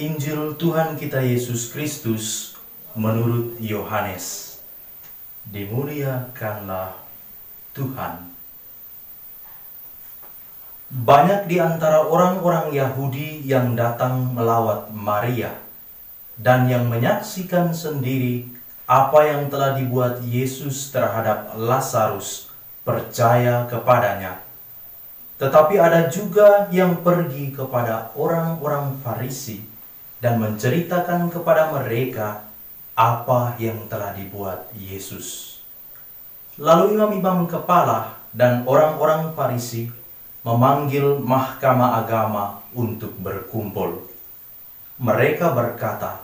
Injil Tuhan kita Yesus Kristus menurut Yohanes. Dimuliakanlah Tuhan. Banyak di antara orang-orang Yahudi yang datang melawat Maria dan yang menyaksikan sendiri apa yang telah dibuat Yesus terhadap Lazarus percaya kepadanya. Tetapi ada juga yang pergi kepada orang-orang Farisi dan menceritakan kepada mereka apa yang telah dibuat Yesus. Lalu imam-imam kepala dan orang-orang Farisi memanggil mahkamah agama untuk berkumpul. Mereka berkata,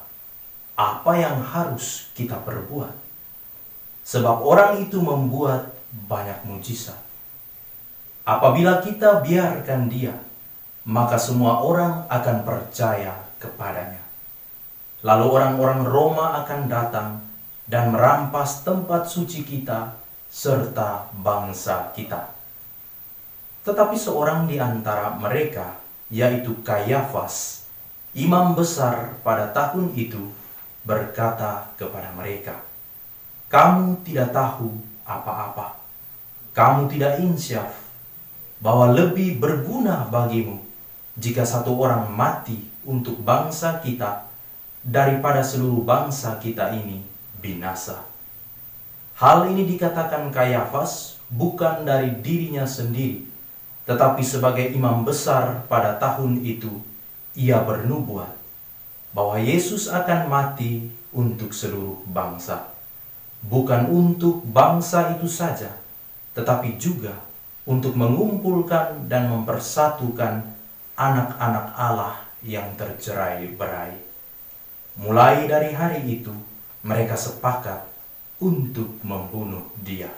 "Apa yang harus kita perbuat? Sebab orang itu membuat banyak mujizat. Apabila kita biarkan dia, maka semua orang akan percaya kepadanya. Lalu orang-orang Roma akan datang dan merampas tempat suci kita serta bangsa kita." Tetapi seorang di antara mereka, yaitu Kayafas, imam besar pada tahun itu, berkata kepada mereka, "Kamu tidak tahu apa-apa. Kamu tidak insyaf bahwa lebih berguna bagimu jika satu orang mati untuk bangsa kita daripada seluruh bangsa kita ini binasa." Hal ini dikatakan Kayafas bukan dari dirinya sendiri, tetapi sebagai imam besar pada tahun itu, ia bernubuat bahwa Yesus akan mati untuk seluruh bangsa. Bukan untuk bangsa itu saja, tetapi juga untuk mengumpulkan dan mempersatukan anak-anak Allah yang tercerai-berai. Mulai dari hari itu, mereka sepakat untuk membunuh dia.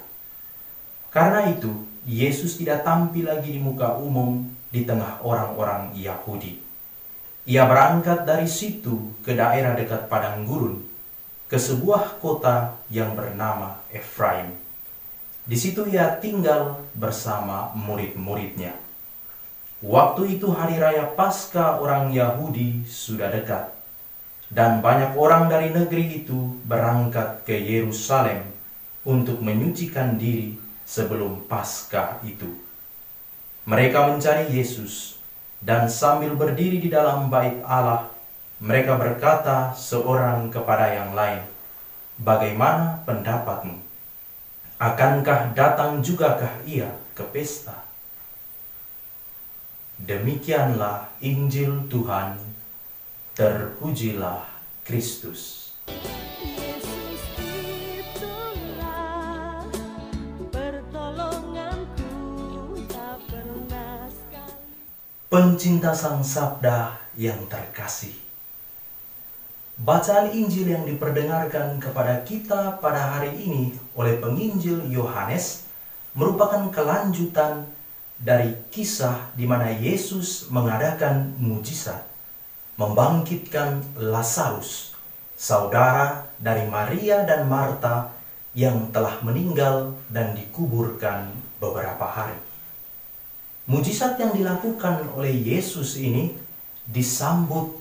Karena itu, Yesus tidak tampil lagi di muka umum di tengah orang-orang Yahudi. Ia berangkat dari situ ke daerah dekat padang gurun, ke sebuah kota yang bernama Efraim. Di situ ia tinggal bersama murid-muridnya. Waktu itu hari raya Paskah orang Yahudi sudah dekat, dan banyak orang dari negeri itu berangkat ke Yerusalem untuk menyucikan diri sebelum Paskah itu. Mereka mencari Yesus, dan sambil berdiri di dalam bait Allah, mereka berkata seorang kepada yang lain, "Bagaimana pendapatmu? Akankah datang jugakah ia ke pesta?" Demikianlah Injil Tuhan. Terpujilah Kristus. Yesus itulah pertolonganku, tak pernah sekali. Pencinta Sang Sabda yang terkasih, bacaan Injil yang diperdengarkan kepada kita pada hari ini oleh penginjil Yohanes merupakan kelanjutan dari kisah di mana Yesus mengadakan mujizat, membangkitkan Lazarus, saudara dari Maria dan Marta yang telah meninggal dan dikuburkan beberapa hari. Mujizat yang dilakukan oleh Yesus ini disambut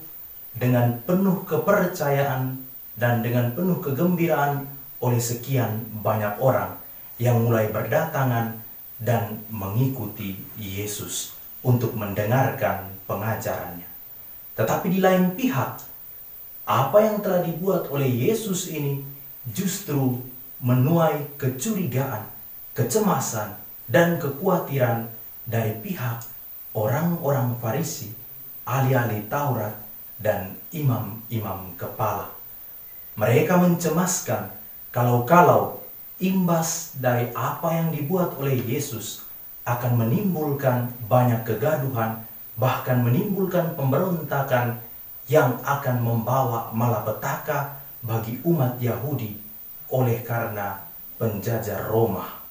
dengan penuh kepercayaan dan dengan penuh kegembiraan oleh sekian banyak orang yang mulai berdatangan dan mengikuti Yesus untuk mendengarkan pengajarannya. Tetapi di lain pihak, apa yang telah dibuat oleh Yesus ini justru menuai kecurigaan, kecemasan, dan kekhawatiran dari pihak orang-orang Farisi, ahli-ahli Taurat, dan imam-imam kepala. Mereka mencemaskan kalau imbas dari apa yang dibuat oleh Yesus akan menimbulkan banyak kegaduhan, bahkan menimbulkan pemberontakan yang akan membawa malapetaka bagi umat Yahudi oleh karena penjajah Roma.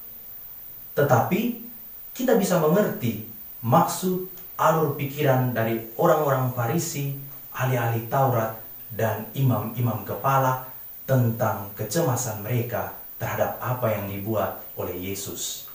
Tetapi kita bisa mengerti maksud alur pikiran dari orang-orang Farisi, ahli-ahli Taurat, dan imam-imam kepala tentang kecemasan mereka terhadap apa yang dibuat oleh Yesus.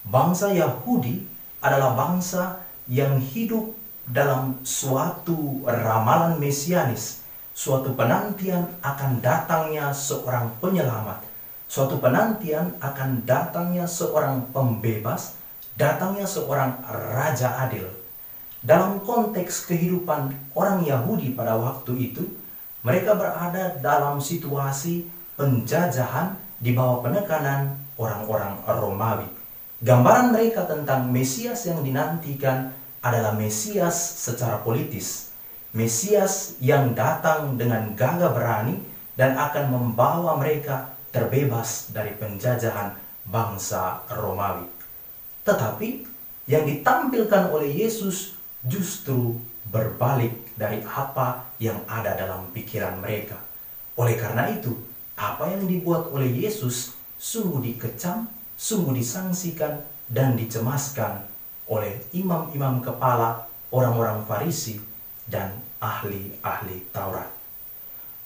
Bangsa Yahudi adalah bangsa yang hidup dalam suatu ramalan mesianis, suatu penantian akan datangnya seorang penyelamat, suatu penantian akan datangnya seorang pembebas, datangnya seorang raja adil. Dalam konteks kehidupan orang Yahudi pada waktu itu, mereka berada dalam situasi penjajahan di bawah penekanan orang-orang Romawi. Gambaran mereka tentang Mesias yang dinantikan adalah Mesias secara politis. Mesias yang datang dengan gagah berani dan akan membawa mereka terbebas dari penjajahan bangsa Romawi. Tetapi yang ditampilkan oleh Yesus justru berbalik dari apa yang ada dalam pikiran mereka. Oleh karena itu, apa yang dibuat oleh Yesus sungguh dikecam, sungguh disangsikan dan dicemaskan oleh imam-imam kepala, orang-orang Farisi, dan ahli-ahli Taurat.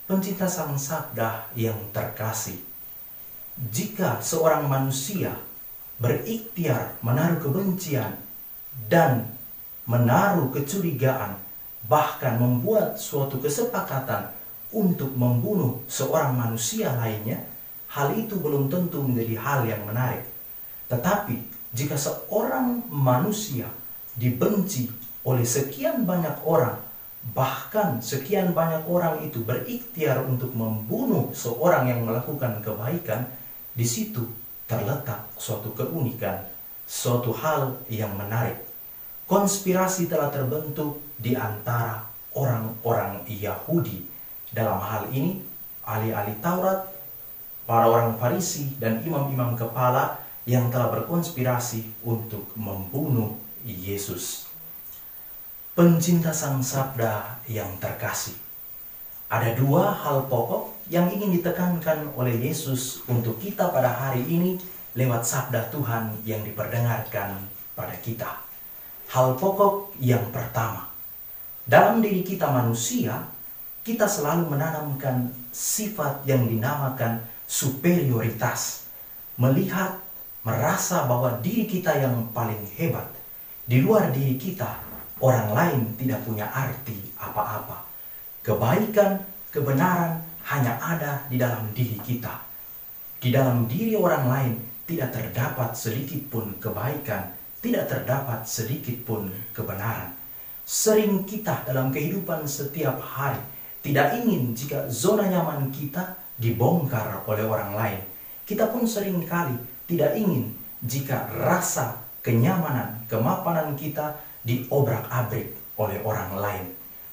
Pencinta Sang Sabda yang terkasih, jika seorang manusia berikhtiar menaruh kebencian dan menaruh kecurigaan, bahkan membuat suatu kesepakatan untuk membunuh seorang manusia lainnya, hal itu belum tentu menjadi hal yang menarik. Tetapi jika seorang manusia dibenci oleh sekian banyak orang, bahkan sekian banyak orang itu berikhtiar untuk membunuh seorang yang melakukan kebaikan, di situ terletak suatu keunikan, suatu hal yang menarik. Konspirasi telah terbentuk di antara orang-orang Yahudi. Dalam hal ini, ahli-ahli Taurat, para orang Farisi, dan imam-imam kepala yang telah berkonspirasi untuk membunuh Yesus. Pencinta Sang Sabda yang terkasih, ada dua hal pokok yang ingin ditekankan oleh Yesus untuk kita pada hari ini lewat sabda Tuhan yang diperdengarkan pada kita. Hal pokok yang pertama, dalam diri kita manusia, kita selalu menanamkan sifat yang dinamakan superioritas. Melihat, merasa bahwa diri kita yang paling hebat. Di luar diri kita, orang lain tidak punya arti apa-apa. Kebaikan, kebenaran hanya ada di dalam diri kita. Di dalam diri orang lain tidak terdapat sedikit pun kebaikan, tidak terdapat sedikit pun kebenaran. Sering kita dalam kehidupan setiap hari tidak ingin jika zona nyaman kita dibongkar oleh orang lain. Kita pun sering kali tidak ingin jika rasa kenyamanan, kemapanan kita diobrak-abrik oleh orang lain.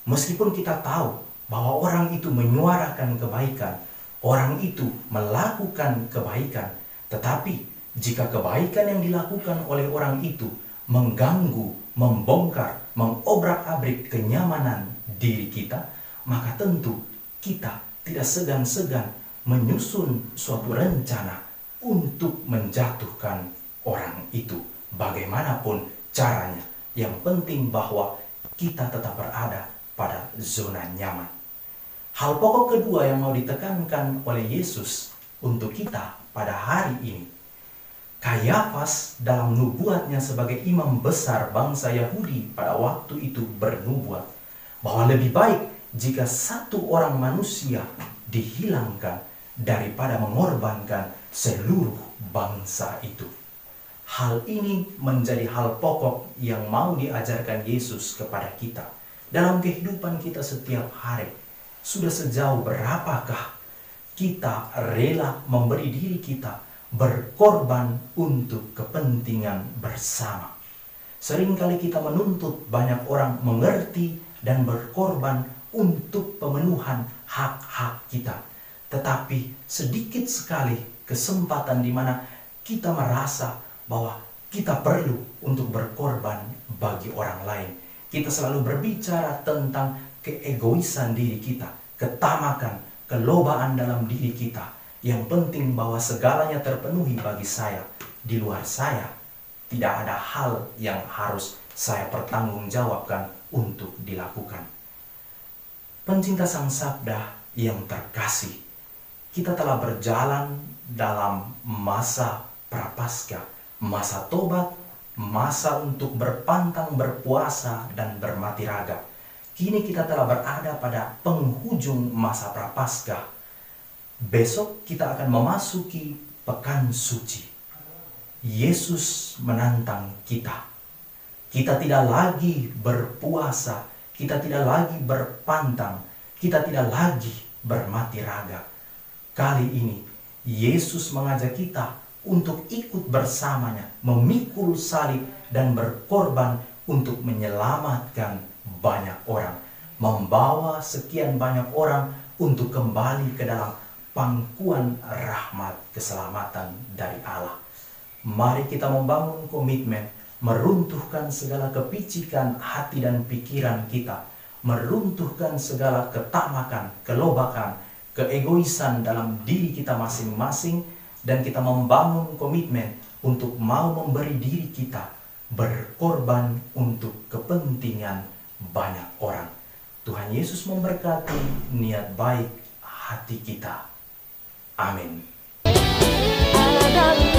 Meskipun kita tahu bahwa orang itu menyuarakan kebaikan, orang itu melakukan kebaikan, tetapi jika kebaikan yang dilakukan oleh orang itu mengganggu, membongkar, mengobrak-abrik kenyamanan diri kita, maka tentu kita tidak segan-segan menyusun suatu rencana untuk menjatuhkan orang itu. Bagaimanapun caranya, yang penting bahwa kita tetap berada pada zona nyaman. Hal pokok kedua yang mau ditekankan oleh Yesus untuk kita pada hari ini, Kayafas dalam nubuatnya sebagai imam besar bangsa Yahudi pada waktu itu bernubuat bahwa lebih baik jika satu orang manusia dihilangkan daripada mengorbankan seluruh bangsa itu. Hal ini menjadi hal pokok yang mau diajarkan Yesus kepada kita dalam kehidupan kita setiap hari. Sudah sejauh berapakah kita rela memberi diri kita berkorban untuk kepentingan bersama? Seringkali kita menuntut banyak orang mengerti dan berkorban untuk pemenuhan hak-hak kita. Tetapi sedikit sekali kesempatan di mana kita merasa bahwa kita perlu untuk berkorban bagi orang lain. Kita selalu berbicara tentang keegoisan diri kita, ketamakan, kelobaan dalam diri kita. Yang penting bahwa segalanya terpenuhi bagi saya. Di luar saya, tidak ada hal yang harus saya pertanggungjawabkan untuk dilakukan. Pencinta Sang Sabda yang terkasih, kita telah berjalan dalam masa prapaskah, masa tobat, masa untuk berpantang, berpuasa, dan bermati raga. Kini kita telah berada pada penghujung masa Prapaskah. Besok kita akan memasuki Pekan Suci. Yesus menantang kita. Kita tidak lagi berpuasa, kita tidak lagi berpantang, kita tidak lagi bermati raga. Kali ini Yesus mengajak kita untuk ikut bersamanya, memikul salib dan berkorban untuk menyelamatkan banyak orang, membawa sekian banyak orang untuk kembali ke dalam pangkuan rahmat keselamatan dari Allah. Mari kita membangun komitmen, meruntuhkan segala kepicikan hati dan pikiran kita, meruntuhkan segala ketamakan, kelobakan, keegoisan dalam diri kita masing-masing, dan kita membangun komitmen untuk mau memberi diri kita berkorban untuk kepentingan banyak orang. Tuhan Yesus memberkati niat baik hati kita. Amin. Allah